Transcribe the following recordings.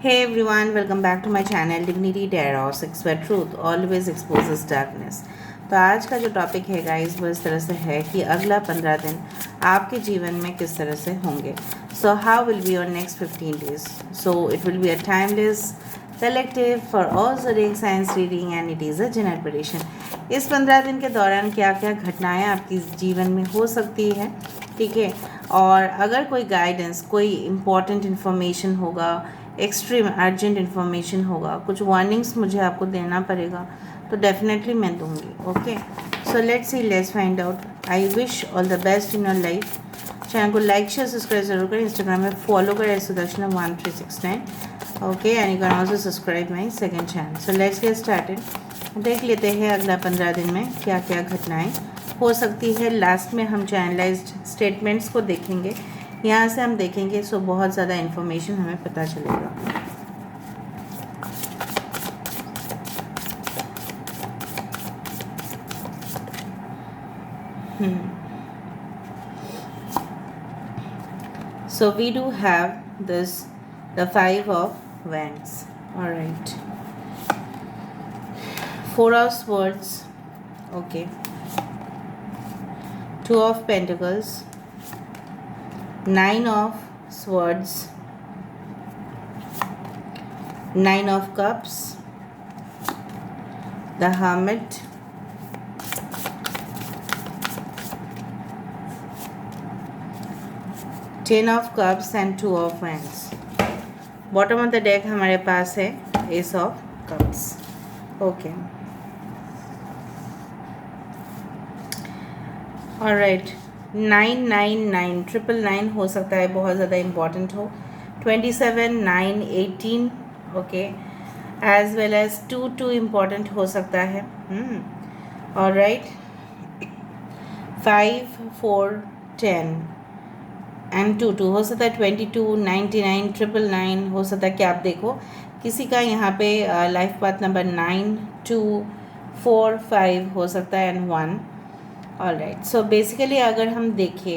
Hey everyone, welcome back to my channel Dignity Teros, where truth always exposes darkness. तो आज का जो topic है गाइस वो इस तरह से है कि अगला 15 दिन आपके जीवन में किस तरह से होंगे. So how will be your next 15 days. So it will be a timeless collective for all zodiac science reading and it is a general prediction. इस 15 दिन के दौरान क्या क्या घटनाएं आपके जीवन में हो सकती है, ठीक है. और अगर कोई गाइडेंस, कोई इम्पॉर्टेंट इन्फॉर्मेशन होगा, एक्सट्रीम अर्जेंट इन्फॉर्मेशन होगा, कुछ वार्निंग्स मुझे आपको देना पड़ेगा, तो डेफिनेटली मैं दूंगी. Okay, so let's see, let's find out. I wish all the best in your life. Channel को लाइक शेयर सब्सक्राइब जरूर करें. इंस्टाग्राम में फॉलो करें Sudarshana 1369. Okay, and you can also subscribe my second channel. So let's get started. देख लेते हैं अगला 15 दिन में क्या क्या घटनाएँ हो सकती है. लास्ट में हम चैनलाइज्ड स्टेटमेंट्स को देखेंगे, यहाँ से हम देखेंगे. सो बहुत ज़्यादा इन्फॉर्मेशन हमें पता चलेगा. So we do have this, the 5 of Wands. All right, 4 of Swords. Okay, 2 of Pentacles, 9 of Swords, 9 of Cups, the Hermit, 10 of Cups and 2 of Wands. Bottom of the deck हमारे पास है S of cups. Okay, alright. 999 999 हो सकता है, बहुत ज़्यादा important हो. 27 9 18. Okay, as well as 2 important हो सकता है. ऑलराइट. 5 4 10 एंड 2 हो सकता है. 22 99 999 हो सकता है कि आप देखो किसी का यहाँ पे लाइफ पाथ नंबर 9 2 4 5 हो सकता है एंड 1. ऑलराइट, सो बेसिकली अगर हम देखें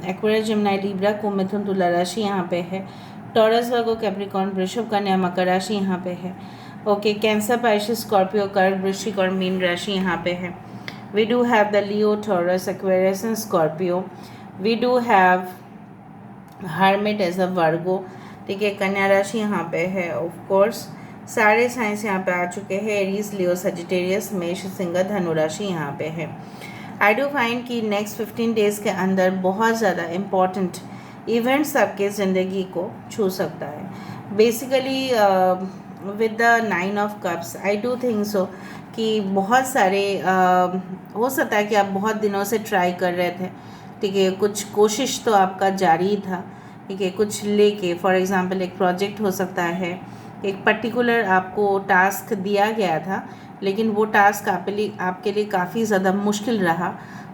एक्वेरियस जेमिनी लिब्रा को मिथुन तुला राशि यहाँ पे है. टॉरस वर्गो कैप्रिकॉर्न वृषभ कन्या मकर राशि यहाँ पे है. ओके, कैंसर पाइसेस स्कॉर्पियो कर्क वृश्चिक और मीन राशि यहाँ पे है. We do have the Leo Taurus Aquarius and Scorpio. We do have Hermit as a Virgo, ठीक है. कन्या राशि यहाँ पे है. ऑफ कोर्स सारे साइंस यहाँ पे आ चुके हैं. एरीज लियो सजिटेरियस मेष सिंह धनु राशि यहाँ पे है. आई डू फाइंड कि नेक्स्ट 15 डेज़ के अंदर बहुत ज़्यादा इम्पॉर्टेंट इवेंट्स आपके ज़िंदगी को छू सकता है. Basically with the 9 of cups I do think so कि बहुत सारे हो सकता है कि आप बहुत दिनों से ट्राई कर रहे थे, ठीक है. कुछ कोशिश तो आपका जारी था, ठीक है. कुछ लेके फॉर एग्ज़ाम्पल एक प्रोजेक्ट हो सकता है, एक पर्टिकुलर आपको टास्क दिया गया था, लेकिन वो टास्क आपके लिए काफ़ी ज़्यादा मुश्किल रहा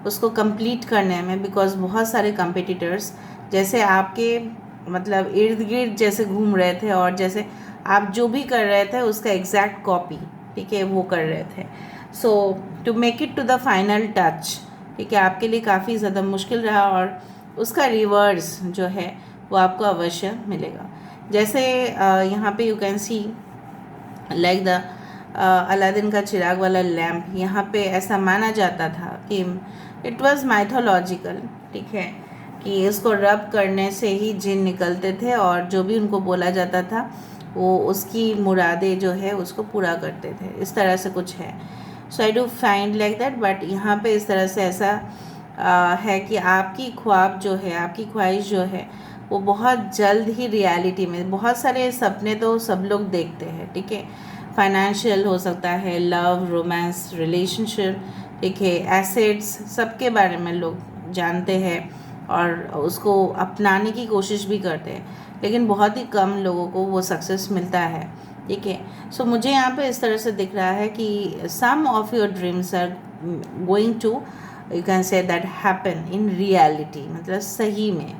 उसको कंप्लीट करने में, बिकॉज बहुत सारे कंपिटिटर्स जैसे आपके मतलब इर्द गिर्द जैसे घूम रहे थे और जैसे आप जो भी कर रहे थे उसका एग्जैक्ट कॉपी, ठीक है, वो कर रहे थे. So to make it to the final touch, ठीक है, आपके लिए काफ़ी ज़्यादा मुश्किल रहा और उसका रिवर्स जो है वो आपको अवश्य मिलेगा. जैसे यहाँ पे you can see like the Aladdin का चिराग वाला लैम्प. यहाँ पे ऐसा माना जाता था कि इट वाज माइथोलॉजिकल, ठीक है, कि इसको रब करने से ही जिन निकलते थे और जो भी उनको बोला जाता था वो उसकी मुरादें जो है उसको पूरा करते थे. इस तरह से कुछ है. So I do find like that. But यहाँ पे इस तरह से ऐसा है कि आपकी ख्वाब जो है, आपकी ख्वाहिश जो है वो बहुत जल्द ही रियलिटी में, बहुत सारे सपने तो सब लोग देखते हैं, ठीक है. फाइनेंशियल हो सकता है, लव, रोमांस, रिलेशनशिप, ठीक है, एसेट्स, सबके बारे में लोग जानते हैं और उसको अपनाने की कोशिश भी करते हैं, लेकिन बहुत ही कम लोगों को वो सक्सेस मिलता है, ठीक है. सो मुझे यहाँ पे इस तरह से दिख रहा है कि some of your dreams are going to, you can say that happen in reality, मतलब सही में,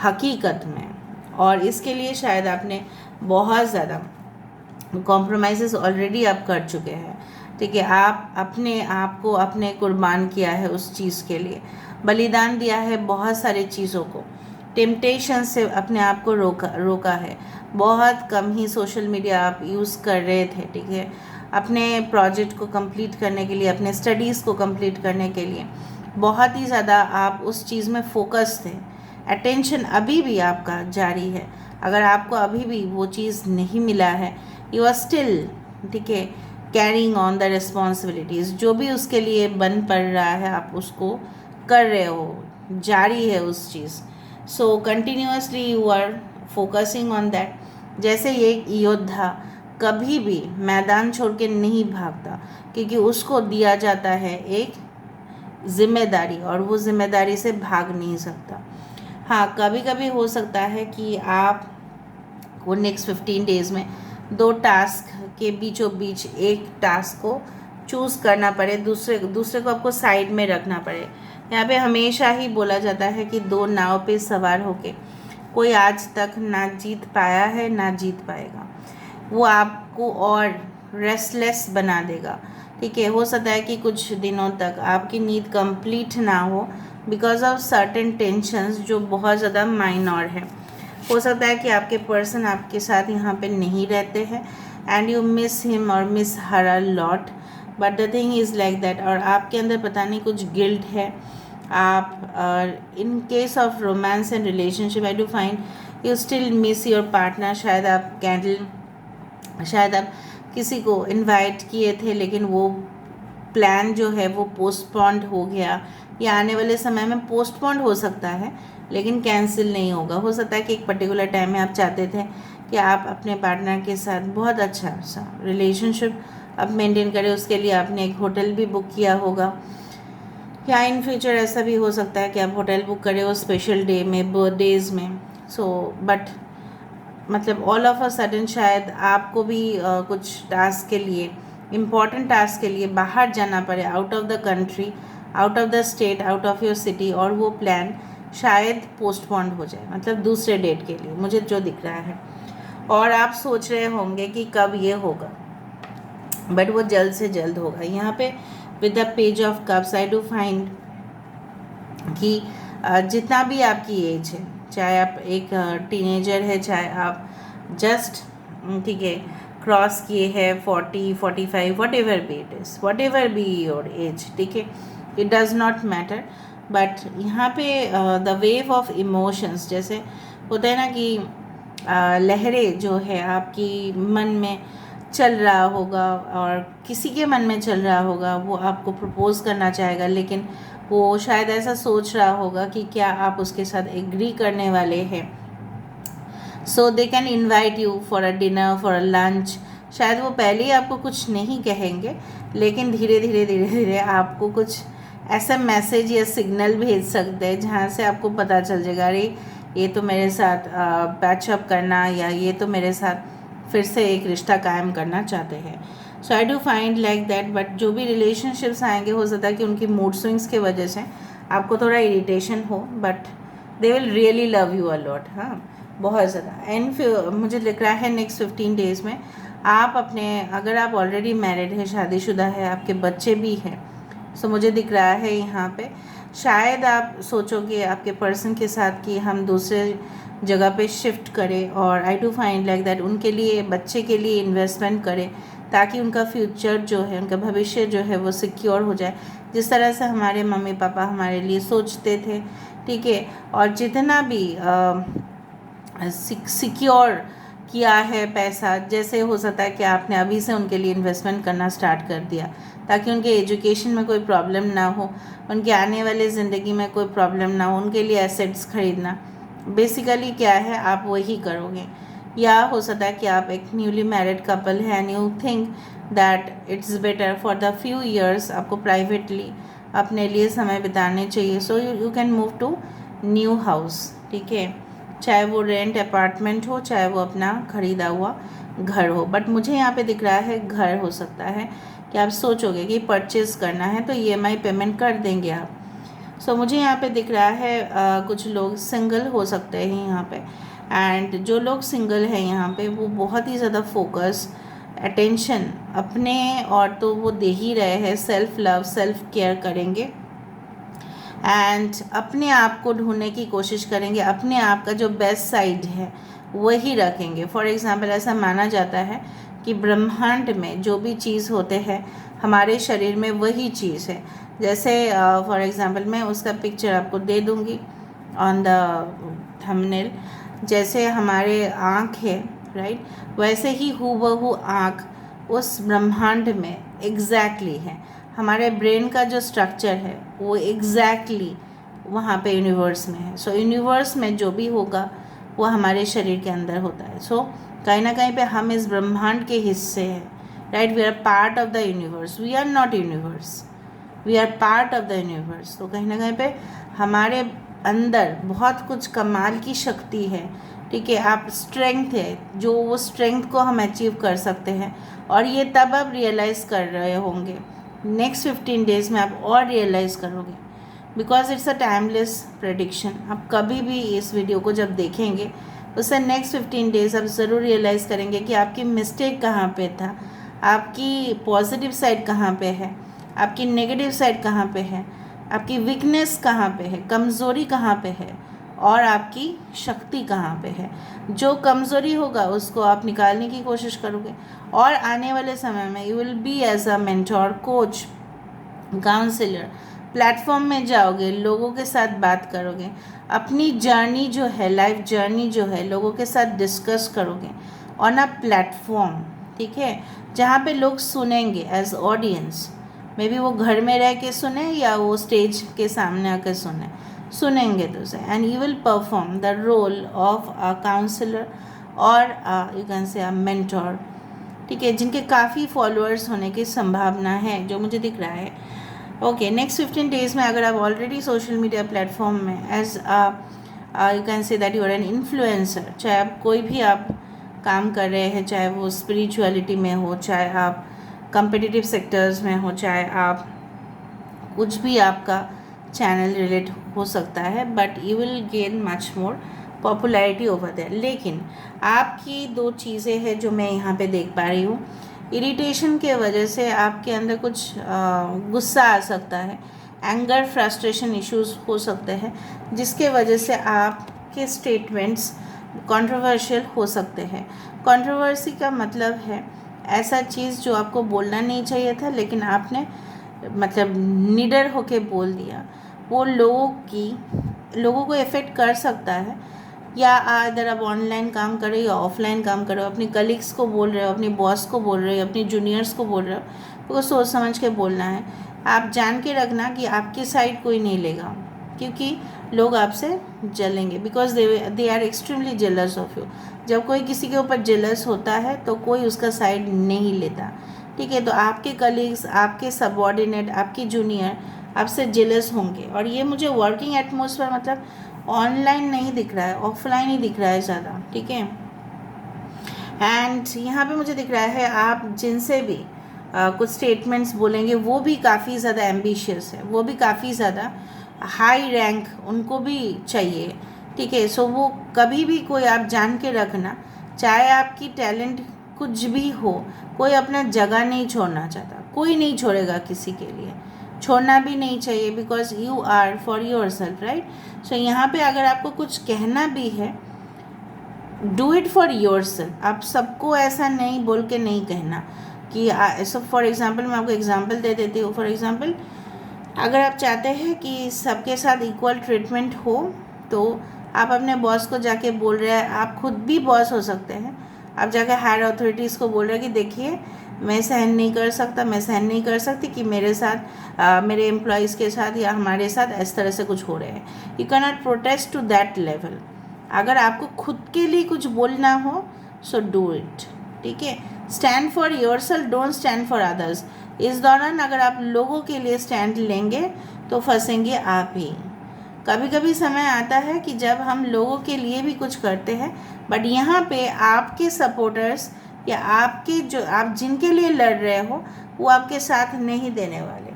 हकीकत में. और इसके लिए शायद आपने बहुत ज़्यादा कॉम्प्रोमाइज़ ऑलरेडी आप कर चुके हैं, ठीक है. आप अपने आप को आपने कुर्बान किया है उस चीज़ के लिए, बलिदान दिया है बहुत सारी चीज़ों को, टेम्पटेशन से अपने आप को रोका है। बहुत कम ही सोशल मीडिया आप यूज़ कर रहे थे, ठीक है, अपने प्रोजेक्ट को कंप्लीट करने के लिए, अपने स्टडीज़ को कंप्लीट करने के लिए बहुत ही ज़्यादा आप उस चीज़ में फोकस थे। अटेंशन अभी भी आपका जारी है। अगर आपको अभी भी वो चीज़ नहीं मिला है, यू आर स्टिल, ठीक है, कैरिंग ऑन द रिस्पॉन्सिबिलिटीज़, जो भी उसके लिए बन पड़ रहा है आप उसको कर रहे हो, जारी है उस चीज़। So continuously you are focusing on that. जैसे ये योद्धा कभी भी मैदान छोड़ के नहीं भागता, क्योंकि उसको दिया जाता है एक जिम्मेदारी, और वो जिम्मेदारी से भाग नहीं सकता। हाँ, कभी कभी हो सकता है कि आप को नेक्स्ट 15 डेज़ में 2 टास्क के बीचों बीच एक टास्क को चूज़ करना पड़े, दूसरे को आपको साइड में रखना पड़े। यहाँ पे हमेशा ही बोला जाता है कि 2 नाव पे सवार होके कोई आज तक ना जीत पाया है ना जीत पाएगा। वो आपको और रेस्टलेस बना देगा, ठीक है। हो सकता है कि कुछ दिनों तक आपकी नींद कंप्लीट ना हो बिकॉज ऑफ सर्टेन टेंशन्स जो बहुत ज़्यादा माइनर है। हो सकता है कि आपके पर्सन आपके साथ यहाँ पे नहीं रहते हैं एंड यू मिस हिम और miss her a lot, but the thing is like that. और आपके अंदर पता नहीं कुछ गिल्ट है। आप in case of romance and relationship I do find you still miss your partner. शायद आप किसी को इनवाइट किए थे लेकिन वो प्लान जो है वो पोस्टपोन्ड हो गया, या आने वाले समय में पोस्टपोन्ड हो सकता है लेकिन कैंसिल नहीं होगा। हो सकता है कि एक पर्टिकुलर टाइम में आप चाहते थे कि आप अपने पार्टनर के साथ बहुत अच्छा सा रिलेशनशिप आप मेंटेन करें, उसके लिए आपने एक होटल भी बुक किया होगा, या इन फ्यूचर ऐसा भी हो सकता है कि आप होटल बुक करें हो स्पेशल डे में, बर्थडेज़ में। सो बट मतलब ऑल ऑफ अ सडन शायद आपको भी कुछ टास्क के लिए, इम्पॉर्टेंट टास्क के लिए बाहर जाना पड़े, out of the country, out of the state, out of your city, और वो प्लान शायद पोस्टपोन्ड हो जाए, मतलब दूसरे डेट के लिए, मुझे जो दिख रहा है। और आप सोच रहे होंगे कि कब ये होगा, बट वो जल्द से जल्द होगा। यहाँ पे with the page of cups I do find कि जितना भी आपकी एज है, चाहे आप एक टीनेजर है, चाहे आप जस्ट, ठीक है, क्रॉस किए हैं 40, 45, what ever be it is, what ever be your age, ठीक है, it does not matter. But यहाँ पे द वेव ऑफ इमोशंस, जैसे होता है ना कि लहरें जो है आपकी मन में चल रहा होगा और किसी के मन में चल रहा होगा, वो आपको प्रपोज़ करना चाहेगा, लेकिन वो शायद ऐसा सोच रहा होगा कि क्या आप उसके साथ एग्री करने वाले हैं। So they can invite you for a dinner, for a lunch. शायद वो पहले ही आपको कुछ नहीं कहेंगे, लेकिन धीरे धीरे आपको कुछ ऐसा मैसेज या सिग्नल भेज सकते हैं जहाँ से आपको पता चल जाएगा, अरे ये तो मेरे साथ पैचअप करना, या ये तो मेरे साथ फिर से एक रिश्ता कायम करना चाहते हैं। So I do find like that. But जो भी रिलेशनशिप्स आएंगे, हो सकता है कि उनकी मूड स्विंग्स की वजह से आपको थोड़ा इरिटेशन हो, but they will really love you a lot. हाँ, बहुत ज़्यादा। एंड मुझे लिख रहा है नेक्स्ट 15 डेज़ में आप अपने, अगर आप ऑलरेडी मैरिड है, शादीशुदा है, आपके बच्चे भी हैं, सो मुझे दिख रहा है यहाँ पे शायद आप सोचोगे आपके पर्सन के साथ कि हम दूसरे जगह पे शिफ्ट करें, और आई डू फाइंड लाइक दैट उनके लिए, बच्चे के लिए इन्वेस्टमेंट करें ताकि उनका फ्यूचर जो है, उनका भविष्य जो है वो सिक्योर हो जाए, जिस तरह से हमारे मम्मी पापा हमारे लिए सोचते थे, ठीक है। और जितना भी सिक्योर किया है पैसा, जैसे हो सकता है कि आपने अभी से उनके लिए इन्वेस्टमेंट करना स्टार्ट कर दिया ताकि उनके एजुकेशन में कोई प्रॉब्लम ना हो, उनके आने वाले ज़िंदगी में कोई प्रॉब्लम ना हो, उनके लिए एसेट्स खरीदना बेसिकली क्या है, आप वही करोगे। या हो सकता है कि आप एक न्यूली मैरिड कपल है and you think that it's better for the few years आपको प्राइवेटली अपने लिए समय बिताने चाहिए। So you can move to new house, ठीक है, चाहे वो रेंट अपार्टमेंट हो, चाहे वो अपना ख़रीदा हुआ घर हो। बट मुझे यहाँ पे दिख रहा है घर हो सकता है कि आप सोचोगे कि परचेज़ करना है तो EMI पेमेंट कर देंगे आप। सो मुझे यहाँ पे दिख रहा है कुछ लोग सिंगल हो सकते हैं यहाँ पे, एंड जो लोग सिंगल हैं यहाँ पे वो बहुत ही ज़्यादा फोकस, अटेंशन अपने और तो वो दे ही रहे हैं, सेल्फ लव, सेल्फ केयर करेंगे, एंड अपने आप को ढूंढने की कोशिश करेंगे, अपने आप का जो बेस्ट साइड है वही रखेंगे। फॉर एग्ज़ाम्पल ऐसा माना जाता है कि ब्रह्मांड में जो भी चीज़ होते हैं हमारे शरीर में वही चीज़ है। जैसे फॉर एग्ज़ाम्पल मैं उसका पिक्चर आपको दे दूँगी ऑन द थंबनेल। जैसे हमारे आँख है राइट, वैसे ही हूबहू आँख उस ब्रह्मांड में एग्जैक्टली है। हमारे ब्रेन का जो स्ट्रक्चर है वो एग्जैक्टली वहाँ पे यूनिवर्स में है। सो यूनिवर्स में जो भी होगा वो हमारे शरीर के अंदर होता है। सो कहीं ना कहीं पे हम इस ब्रह्मांड के हिस्से हैं right. We are part of the universe, we are not universe, we are part of the universe. तो कहीं ना कहीं पे हमारे अंदर बहुत कुछ कमाल की शक्ति है, ठीक है। आप स्ट्रेंथ है, जो वो स्ट्रेंथ को हम अचीव कर सकते हैं और ये तब आप रियलाइज़ कर रहे होंगे। नेक्स्ट 15 डेज़ में आप और रियलाइज़ करोगे, because it's a timeless prediction. आप कभी भी इस वीडियो को जब देखेंगे उससे नेक्स्ट 15 डेज़ आप ज़रूर रियलाइज़ करेंगे कि आपकी मिस्टेक कहाँ पे था, आपकी पॉजिटिव साइड कहाँ पे है, आपकी नेगेटिव साइड कहाँ पे है, आपकी वीकनेस कहाँ पे है, कमज़ोरी कहाँ पे है और आपकी शक्ति कहाँ पे है। जो कमज़ोरी होगा उसको आप निकालने की कोशिश करोगे और आने वाले समय में you will be as a mentor, coach, counsellor, platform में जाओगे, लोगों के साथ बात करोगे, अपनी जर्नी जो है, लाइफ जर्नी जो है लोगों के साथ डिस्कस करोगे ऑन अ प्लेटफॉर्म, ठीक है, जहाँ पे लोग सुनेंगे एज ऑडियंस। मे बी वो घर में रह के सुने या वो स्टेज के सामने आकर सुनेंगे तो से, and you will perform the role of a counsellor और you can say a mentor, ठीक है, जिनके काफ़ी फॉलोअर्स होने की संभावना है जो मुझे दिख रहा है। ओके, नेक्स्ट 15 डेज़ में अगर आप ऑलरेडी सोशल मीडिया प्लेटफॉर्म में as you can say that you are an influencer, चाहे आप कोई भी आप काम कर रहे हैं, चाहे वो स्पिरिचुअलिटी में हो, चाहे आप कम्पिटिटिव सेक्टर्स में हो, चाहे आप कुछ भी आपका चैनल रिलेट हो सकता है, but you will gain much more popularity over there. लेकिन आपकी दो चीज़ें हैं जो मैं यहाँ पे देख पा रही हूँ। इरिटेशन के वजह से आपके अंदर कुछ गुस्सा आ सकता है, एंगर, फ्रस्ट्रेशन इश्यूज हो सकते हैं, जिसके वजह से आपके स्टेटमेंट्स कंट्रोवर्शियल हो सकते हैं। कंट्रोवर्सी का मतलब है ऐसा चीज़ जो आपको बोलना नहीं चाहिए था लेकिन आपने मतलब निडर होके बोल दिया। वो लोगों को इफ़ेक्ट कर सकता है, या अगर आप ऑनलाइन काम कर रहे हो या ऑफलाइन काम कर रहे हो, अपने कलीग्स को बोल रहे हो, अपने बॉस को बोल रहे हो, अपने जूनियर्स को बोल रहे हो, तो सोच समझ के बोलना है। आप जान के रखना कि आपकी साइड कोई नहीं लेगा, क्योंकि लोग आपसे जलेंगे, because they are extremely jealous of you. जब कोई किसी के ऊपर जेलस होता है तो कोई उसका साइड नहीं लेता, ठीक है। तो आपके कलीग्स, आपके सबऑर्डिनेट, आपकी जूनियर आपसे जेलस होंगे, और ये मुझे वर्किंग एटमॉस्फेयर मतलब ऑनलाइन नहीं दिख रहा है, ऑफलाइन ही दिख रहा है ज़्यादा, ठीक है। एंड यहाँ पे मुझे दिख रहा है आप जिनसे भी कुछ स्टेटमेंट्स बोलेंगे वो भी काफ़ी ज़्यादा एम्बिशियस है, वो भी काफ़ी ज़्यादा हाई रैंक उनको भी चाहिए, ठीक है। सो वो कभी भी कोई आप जान के रखना, चाहे आपकी टैलेंट कुछ भी हो, कोई अपना जगह नहीं छोड़ना चाहता, कोई नहीं छोड़ेगा किसी के लिए, छोड़ना भी नहीं चाहिए, because you are for yourself, right. So यहाँ पे अगर आपको कुछ कहना भी है, do it for yourself. आप सबको ऐसा नहीं बोल के नहीं कहना कि सब। फॉर एग्ज़ाम्पल मैं आपको एग्ज़ाम्पल दे देती हूँ। फॉर एग्ज़ाम्पल अगर आप चाहते हैं कि सबके साथ इक्वल ट्रीटमेंट हो, तो आप अपने बॉस को जाके बोल रहे हैं, आप खुद भी बॉस हो सकते हैं, आप जाके हायर अथॉरिटीज़ को बोल रहे हैं कि देखिए मैं सहन नहीं कर सकता, मैं सहन नहीं कर सकती कि मेरे साथ मेरे एम्प्लॉयज़ के साथ या हमारे साथ इस तरह से कुछ हो रहे हैं। You can not protest to that level. अगर आपको खुद के लिए कुछ बोलना हो सो डू इट, ठीक है। Stand for your self, don't stand for others. इस दौरान अगर आप लोगों के लिए स्टैंड लेंगे तो फंसेंगे आप ही। कभी कभी समय आता है कि जब हम लोगों के लिए भी कुछ करते हैं, बट यहाँ पे आपके सपोर्टर्स या आपके जो आप जिनके लिए लड़ रहे हो वो आपके साथ नहीं देने वाले,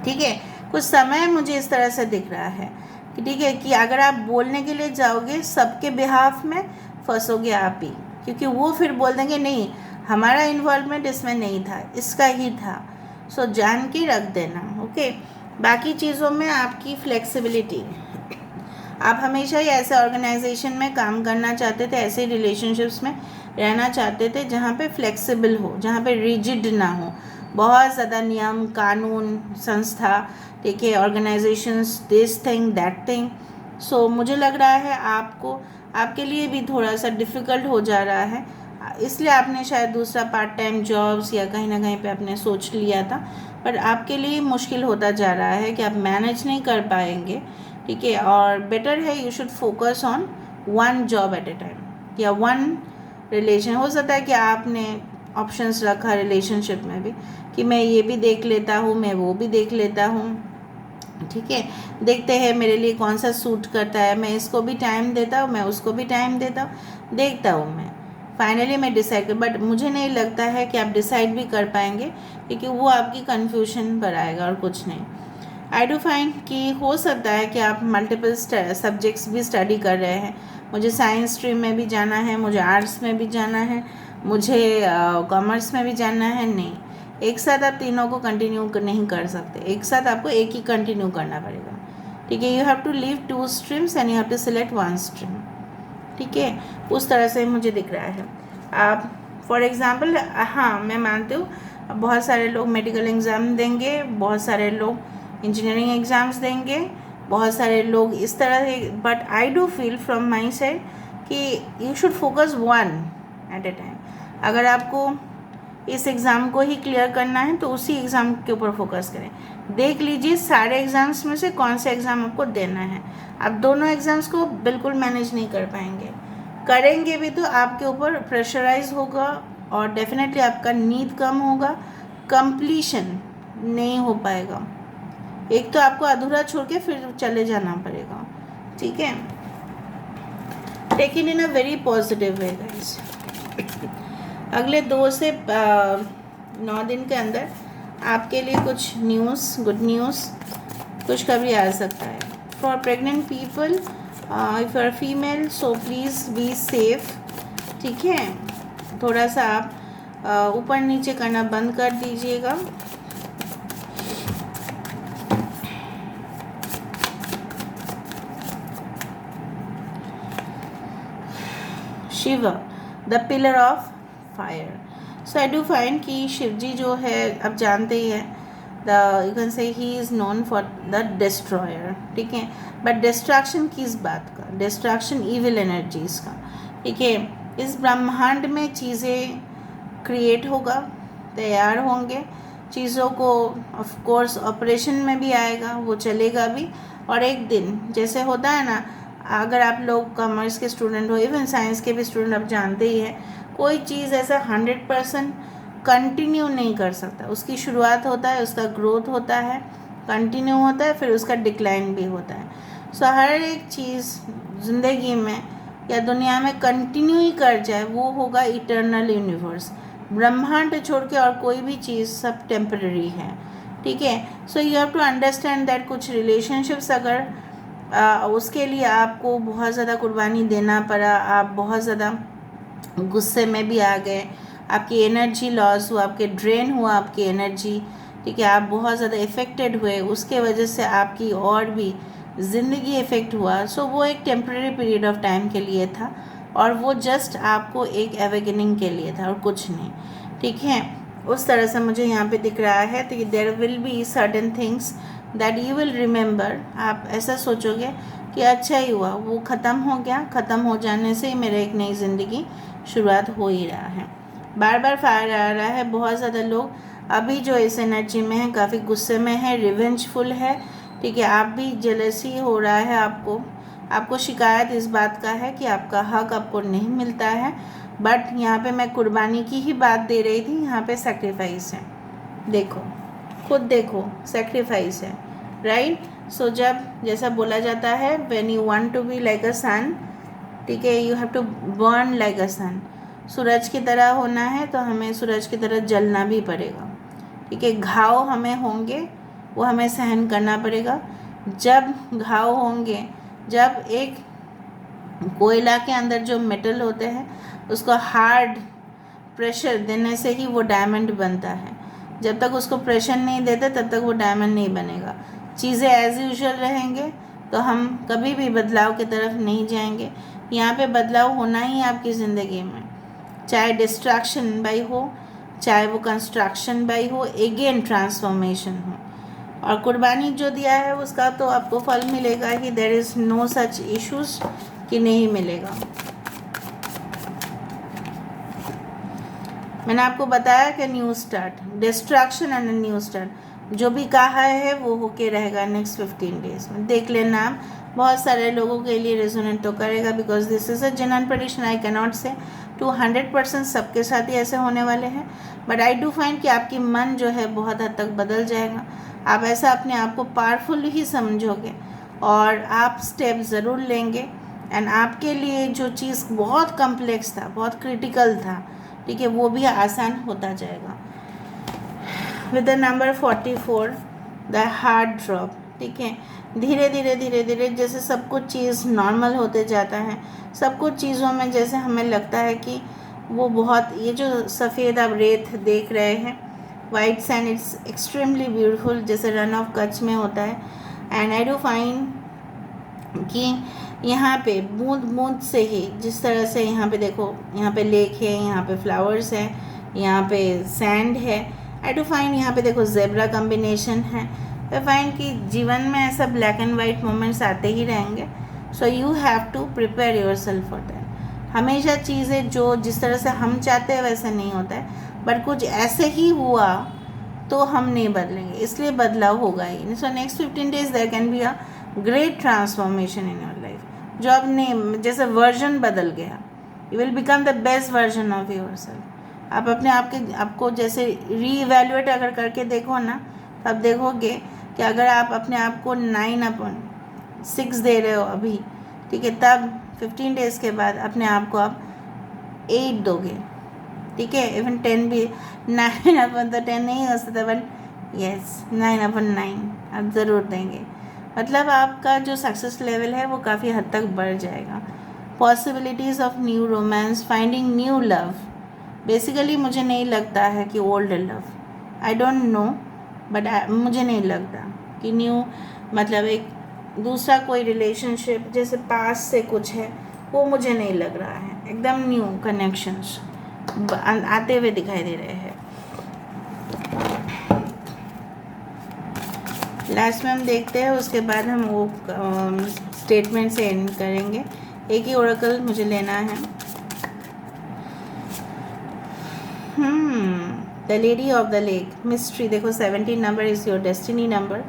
ठीक है। कुछ समय मुझे इस तरह से दिख रहा है कि ठीक है कि अगर आप बोलने के लिए जाओगे सबके बिहाफ में, फंसोगे आप ही, क्योंकि वो फिर बोल देंगे नहीं हमारा इन्वॉल्वमेंट इसमें नहीं था, इसका ही था। सो जान के रख देना, ओके। बाकी चीज़ों में आपकी फ्लेक्सिबिलिटी, आप हमेशा ही ऐसे ऑर्गेनाइजेशन में काम करना चाहते थे, ऐसे रिलेशनशिप्स में रहना चाहते थे जहाँ पे फ्लेक्सिबल हो, जहाँ पे रिजिड ना हो, बहुत ज़्यादा नियम कानून संस्था, ठीक है, organisations, this thing that thing. So मुझे लग रहा है आपको, आपके लिए भी थोड़ा सा डिफ़िकल्ट हो जा रहा है, इसलिए आपने शायद दूसरा पार्ट टाइम जॉब्स या कहीं ना कहीं पे आपने सोच लिया था, पर आपके लिए मुश्किल होता जा रहा है कि आप मैनेज नहीं कर पाएंगे, ठीक है। और बेटर है you should focus on one job eight a time या वन रिलेशन। हो सकता है कि आपने ऑप्शंस रखा रिलेशनशिप में भी कि मैं ये भी देख लेता हूँ, मैं वो भी देख लेता हूँ, ठीक है, देखते हैं मेरे लिए कौन सा सूट करता है, मैं इसको भी टाइम देता हूँ, मैं उसको भी टाइम देता हूँ, देखता हूँ मैं, फाइनली मैं डिसाइड कर। बट मुझे नहीं लगता है कि आप डिसाइड भी कर पाएंगे, क्योंकि वो आपकी कन्फ्यूजन बढ़ाएगा और कुछ नहीं। आई डू फाइंड कि हो सकता है कि आप मल्टीपल सब्जेक्ट्स भी स्टडी कर रहे हैं, मुझे साइंस स्ट्रीम में भी जाना है, मुझे आर्ट्स में भी जाना है, मुझे कॉमर्स में भी जाना है, नहीं, एक साथ आप तीनों को कंटिन्यू नहीं कर सकते, एक साथ आपको एक ही कंटिन्यू करना पड़ेगा, ठीक है। You have to leave 2 streams and you have to select 1 stream, ठीक है, उस तरह से मुझे दिख रहा है। आप फॉर एग्ज़ाम्पल, हाँ मैं मानती हूँ बहुत सारे लोग मेडिकल एग्ज़ाम देंगे, बहुत सारे लोग इंजीनियरिंग एग्ज़ाम्स देंगे, बहुत सारे लोग इस तरह से, but I do feel from my side कि you should focus one at a time. अगर आपको इस एग्ज़ाम को ही क्लियर करना है तो उसी एग्ज़ाम के ऊपर फोकस करें, देख लीजिए सारे एग्ज़ाम्स में से कौन सा एग्ज़ाम आपको देना है। आप दोनों एग्ज़ाम्स को बिल्कुल मैनेज नहीं कर पाएंगे, करेंगे भी तो आपके ऊपर प्रेशराइज होगा और डेफिनेटली आपका नीड कम होगा, कंप्लीशन नहीं हो पाएगा, एक तो आपको अधूरा छोड़ के फिर चले जाना पड़ेगा, ठीक है। Take it in a very positive way guys. अगले 2 से 9 दिन के अंदर आपके लिए कुछ न्यूज़, गुड न्यूज़, खुशखबरी आ सकता है। For pregnant people, if you are female so please be safe, ठीक है, थोड़ा सा आप ऊपर नीचे करना बंद कर दीजिएगा। Shiv the pillar of fire. So I do find कि शिव जी जो है आप जानते ही हैं, यू कैन से he is known for the destroyer, ठीक है, बट डिस्ट्रैक्शन किस बात का, डिस्ट्रैक्शन इविल एनर्जीज़ का, ठीक है। इस ब्रह्मांड में चीज़ें क्रिएट होगा, तैयार होंगे, चीज़ों को ऑफ कोर्स ऑपरेशन में भी आएगा, वो चलेगा भी, और एक दिन जैसे होता है ना, अगर आप लोग कॉमर्स के स्टूडेंट हो, इवन साइंस के भी स्टूडेंट, आप जानते ही हैं कोई चीज़ ऐसा 100% कंटिन्यू नहीं कर सकता, उसकी शुरुआत होता है, उसका ग्रोथ होता है, कंटिन्यू होता है, फिर उसका डिक्लाइन भी होता है। सो हर एक चीज़ ज़िंदगी में या दुनिया में कंटिन्यू ही कर जाए वो होगा इटर्नल यूनिवर्स, ब्रह्मांड छोड़ के और कोई भी चीज़ सब टेम्पररी है, ठीक है। So you have to understand that कुछ रिलेशनशिप्स अगर उसके लिए आपको बहुत ज़्यादा कुर्बानी देना पड़ा, आप बहुत ज़्यादा गुस्से में भी आ गए, आपकी एनर्जी लॉस हुआ, आपके ड्रेन हुआ आपकी एनर्जी, ठीक है, आप बहुत ज़्यादा इफ़ेक्टेड हुए, उसके वजह से आपकी और भी ज़िंदगी इफ़ेक्ट हुआ। सो वो एक टेम्प्रेरी पीरियड ऑफ टाइम के लिए था और वो जस्ट आपको एक अवेकनिंग के लिए था और कुछ नहीं, ठीक है। उस तरह से मुझे यहाँ पे दिख रहा है, तो there will be certain things that you will remember. आप ऐसा सोचोगे कि अच्छा ही हुआ, वो ख़त्म हो गया, ख़त्म हो जाने से ही मेरा एक नई ज़िंदगी शुरुआत हो ही रहा है। बार बार फायर आ रहा है, बहुत ज़्यादा लोग अभी जो इस एनर्जी में है काफ़ी गुस्से में है, रिवेंजफुल है, ठीक है, आप भी जेलसी हो रहा है, आपको शिकायत इस बात का है कि आपका हक आपको नहीं मिलता है, बट यहाँ पे मैं कुर्बानी की ही बात दे रही थी, यहाँ पे सेक्रीफाइस है, देखो खुद देखो सेक्रीफाइस है, राइट। सो जब जैसा बोला जाता है when you want to be like a sun, ठीक है, you have to burn like a sun, सूरज की तरह होना है तो हमें सूरज की तरह जलना भी पड़ेगा, ठीक है। घाव हमें होंगे वो हमें सहन करना पड़ेगा, जब घाव होंगे, जब एक कोयला के अंदर जो मेटल होते हैं उसको हार्ड प्रेशर देने से ही वो डायमंड बनता है, जब तक उसको प्रेशर नहीं देते तब तक वो डायमंड नहीं बनेगा। चीज़ें एज़ यूजुअल रहेंगे तो हम कभी भी बदलाव की तरफ नहीं जाएंगे। यहाँ पे बदलाव होना ही है आपकी ज़िंदगी में, चाहे डिस्ट्रैक्शन बाई हो, चाहे वो कंस्ट्रक्शन बाई हो, अगेन ट्रांसफॉर्मेशन हो। और कुर्बानी जो दिया है उसका तो आपको फल मिलेगा ही, there is no such issues कि नहीं मिलेगा। मैंने आपको बताया कि new start, distraction and new start, जो भी कहा है वो होके रहेगा नेक्स्ट 15 डेज में। देख लेना आप, बहुत सारे लोगों के लिए रेजोनेट तो करेगा, because this is a genuine prediction. I can not से टू 100% सबके साथ ही ऐसे होने वाले हैं, बट आई डू फाइंड कि आपकी मन जो है बहुत हद तक बदल जाएगा। आप ऐसा अपने आप को पावरफुल ही समझोगे और आप स्टेप ज़रूर लेंगे। एंड आपके लिए जो चीज़ बहुत कम्प्लेक्स था, बहुत क्रिटिकल था, ठीक है, वो भी आसान होता जाएगा। With the number 44, the heart drop, ठीक है, धीरे धीरे धीरे धीरे जैसे सब कुछ चीज़ नॉर्मल होते जाता है, सब कुछ चीज़ों में जैसे हमें लगता है कि वो बहुत, ये जो सफ़ेद आप रेत देख रहे हैं, white sand, it's extremely beautiful, जैसे रन ऑफ कच्छ में होता है। एंड आई डू फाइंड कि यहाँ पे बूंद बूंद से ही, जिस तरह से यहाँ पे देखो, यहाँ पे लेक है, यहाँ पे फ्लावर्स है, यहाँ पे सैंड है। आई डू फाइंड यहाँ पे देखो जेब्रा कम्बिनेशन है। आई फाइंड कि जीवन में ऐसा ब्लैक एंड वाइट मोमेंट्स आते ही रहेंगे, so you have to prepare your self for that. हमेशा चीज़ें जो जिस तरह से हम चाहते हैं वैसा नहीं होता है, बट कुछ ऐसे ही हुआ तो हम नहीं बदलेंगे, इसलिए बदलाव होगा ही। So next 15 days there can be a great transformation in your life, जो अब नहीं, जैसे वर्जन बदल गया, you will become the best version of yourself. आप अपने आपको जैसे री-इवेल्युएट अगर करके देखो ना, तब देखोगे कि अगर आप अपने आप को 9/6 दे रहे हो अभी, ठीक है, तब 15 days के बाद अपने आप को आप 8 दोगे, ठीक है। इवन 10 भी, 9/10 तो 10 नहीं हो सकता, बट यस 9/9 आप ज़रूर देंगे। मतलब आपका जो सक्सेस लेवल है वो काफ़ी हद तक बढ़ जाएगा। Possibilities of new romance, finding new love. Basically मुझे नहीं लगता है कि old love, I don't know, but मुझे नहीं लगता कि न्यू मतलब एक दूसरा कोई रिलेशनशिप जैसे पास से कुछ है, वो मुझे नहीं लग रहा है। एकदम न्यू कनेक्शंस आते हुए दिखाई दे रहे हैं। लास्ट में हम देखते हैं, उसके बाद हम वो स्टेटमेंट से एंड करेंगे। एक ही ओरेकल मुझे लेना है। The lady of the lake, mystery. देखो 17 number is your destiny number.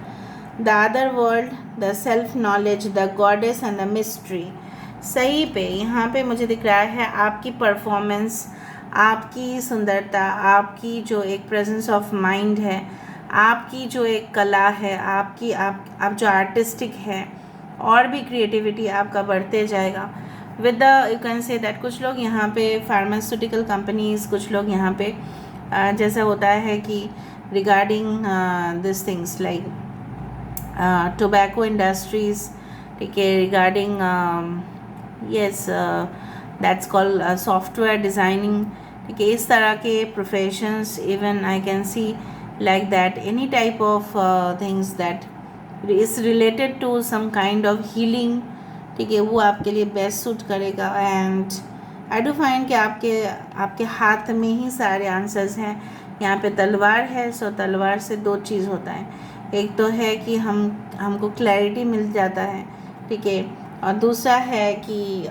The other world, the self knowledge, the goddess and the mystery. सही पे यहाँ पे मुझे दिख रहा है आपकी परफॉर्मेंस, आपकी सुंदरता, आपकी जो एक प्रेजेंस ऑफ माइंड है, आपकी जो एक कला है, आपकी आप जो आर्टिस्टिक है, और भी क्रिएटिविटी आपका बढ़ते जाएगा। With the you can say that कुछ लोग यहाँ पे फार्मास्यूटिकल कंपनीज़, कुछ लोग यहाँ पे जैसा होता है कि regarding this things like tobacco industries, ठीक है, regarding yes that's called software designing, ठीक है, इस तरह के professions, even I can see like that any type of things that is related to some kind of healing, ठीक है, वो आपके लिए बेस्ट सूट करेगा। एंड आई डू फाइंड कि आपके हाथ में ही सारे आंसर्स हैं। यहाँ पे तलवार है, सो तलवार से दो चीज़ होता है, एक तो है कि हमको क्लैरिटी मिल जाता है, ठीक है, और दूसरा है कि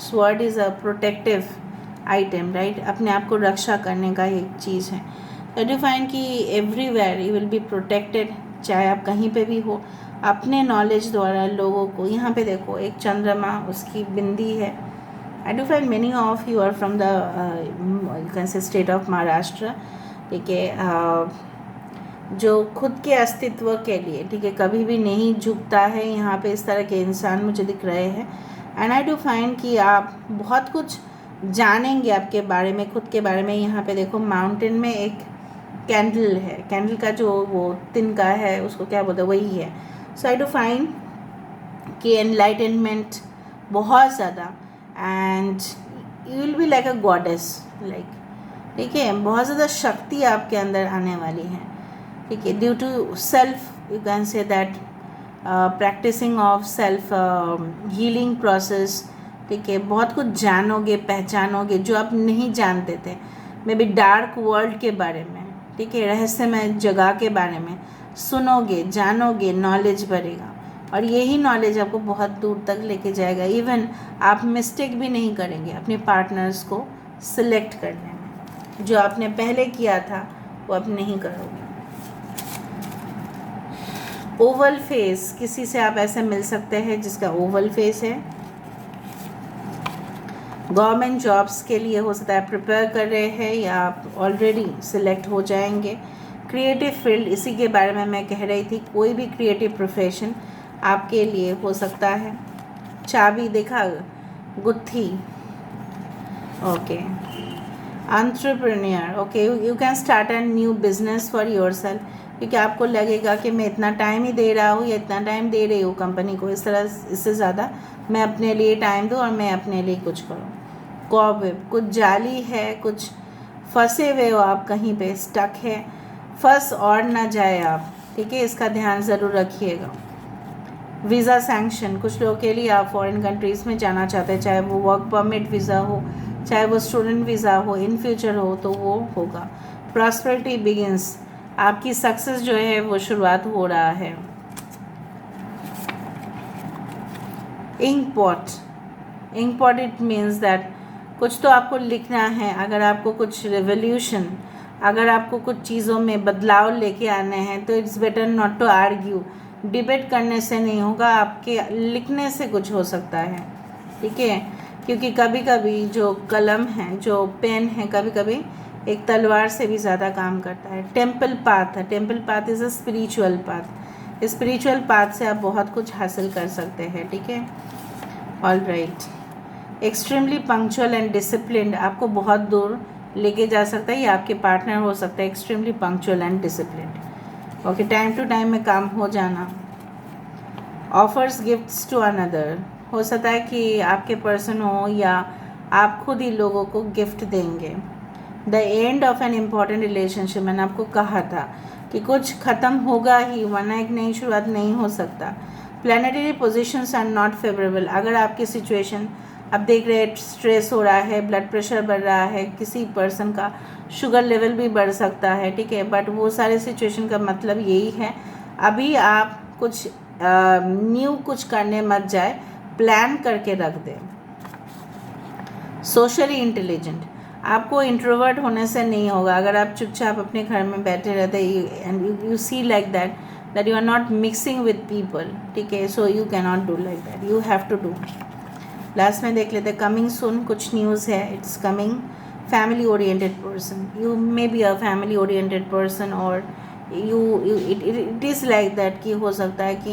sword is a protective item, right, अपने आप को रक्षा करने का एक चीज़ है। तो डू फाइंड कि everywhere you will be protected, चाहे आप कहीं पे भी हो, अपने नॉलेज द्वारा लोगों को। यहाँ पे देखो एक चंद्रमा, उसकी बिंदी है। I do find many of you are from the you can say state of Maharashtra, ठीक है, जो खुद के अस्तित्व के लिए, ठीक है, कभी भी नहीं झुकता है। यहाँ पे इस तरह के इंसान मुझे दिख रहे हैं। एंड आई डू फाइंड कि आप बहुत कुछ जानेंगे आपके बारे में, खुद के बारे में। यहाँ पे देखो माउंटेन में एक कैंडल है, कैंडल का जो वो तिनका है उसको क्या बोलते हैं, वही है। सो आई डू फाइंड कि एनलाइटनमेंट बहुत ज़्यादा, and you will B like a goddess, like, ठीक है, बहुत ज़्यादा शक्ति आपके अंदर आने वाली है, ठीक है, due to self you can say that practicing of self healing process, ठीक है। बहुत कुछ जानोगे, पहचानोगे जो आप नहीं जानते थे, मे बी डार्क वर्ल्ड के बारे में, ठीक है, रहस्यमय जगह के बारे में सुनोगे, जानोगे, नॉलेज बढ़ेगा और यही नॉलेज आपको बहुत दूर तक लेके जाएगा। इवन आप मिस्टेक भी नहीं करेंगे अपने पार्टनर्स को सिलेक्ट करने में, जो आपने पहले किया था वो अब नहीं करोगे। ओवल फेस, किसी से आप ऐसे मिल सकते हैं जिसका ओवल फेस है। गवर्नमेंट जॉब्स के लिए हो सकता है प्रिपेयर कर रहे हैं या आप ऑलरेडी सिलेक्ट हो जाएंगे। क्रिएटिव फील्ड, इसी के बारे में मैं कह रही थी, कोई भी क्रिएटिव प्रोफेशन आपके लिए हो सकता है। चाबी देखा, गुत्थी, okay. Entrepreneur, okay, you can start a new business for yourself, क्योंकि आपको लगेगा कि मैं इतना टाइम ही दे रहा हूँ या इतना टाइम दे रही हूँ कंपनी को, इस तरह इससे ज़्यादा मैं अपने लिए टाइम दूँ और मैं अपने लिए कुछ करूँ। कॉबवेब, कुछ जाली है, कुछ फंसे हुए हो आप, कहीं पे स्टक है, फंस और ना जाए आप, ठीक है, इसका ध्यान ज़रूर रखिएगा। वीज़ा सैंक्शन, कुछ लोगों के लिए आप फॉरेन कंट्रीज़ में जाना चाहते हैं, चाहे वो वर्क परमिट वीज़ा हो, चाहे वो स्टूडेंट वीज़ा हो, इन फ्यूचर हो तो वो होगा। प्रॉस्पेरिटी बिगिंस, आपकी सक्सेस जो है वो शुरुआत हो रहा है। इंक इट मीन्स दैट कुछ तो आपको लिखना है। अगर आपको कुछ रेवोल्यूशन, अगर आपको कुछ चीज़ों में बदलाव लेके आने हैं तो it's better not to argue, debate करने से नहीं होगा, आपके लिखने से कुछ हो सकता है, ठीक है, क्योंकि कभी कभी जो कलम है, जो पेन है, कभी कभी एक तलवार से भी ज़्यादा काम करता है। टेम्पल पाथ है, temple path is a spiritual path, spiritual path से आप बहुत कुछ हासिल कर सकते हैं, ठीक है। All right. Extremely punctual and disciplined, आपको बहुत दूर लेके जा सकता है, ये आपके पार्टनर हो सकता है। Extremely punctual and disciplined, okay. Time to time में काम हो जाना। ऑफर्स गिफ्ट्स टू अनदर, हो सकता है कि आपके पर्सन हो या आप खुद ही लोगों को गिफ्ट देंगे। The end of an important relationship, मैंने आपको कहा था कि कुछ ख़त्म होगा ही, वरना एक नई शुरुआत नहीं हो सकता। Planetary positions are not favourable, अगर आपकी सिचुएशन आप देख रहे हैं, स्ट्रेस हो रहा है, ब्लड प्रेशर बढ़ रहा है, किसी पर्सन का शुगर लेवल भी बढ़ सकता है, ठीक है, बट वो सारे सिचुएशन का मतलब यही है, अभी आप कुछ न्यू कुछ करने मत जाए, प्लान करके रख दें। सोशली इंटेलिजेंट, आपको इंट्रोवर्ट होने से नहीं होगा। अगर आप चुपचाप अपने घर में बैठे रहते and you see like that you are not mixing with people, ठीक है, so you can not do like that, you have to do. Last में देख लेते, कमिंग सून, कुछ न्यूज़ है, it's coming. Family oriented person, you may be a family oriented person और it is like that कि हो सकता है कि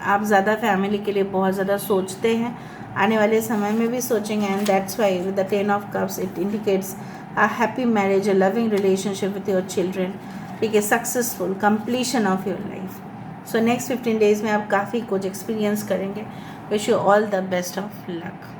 आप ज़्यादा फैमिली के लिए बहुत ज़्यादा सोचते हैं, आने वाले समय में भी सोचेंगे, and that's why with the 10 of cups it indicates a happy marriage, a loving relationship with your children, ठीक है, successful completion of your life. So next 15 days में आप काफ़ी कुछ एक्सपीरियंस करेंगे। Wish you all the best of luck.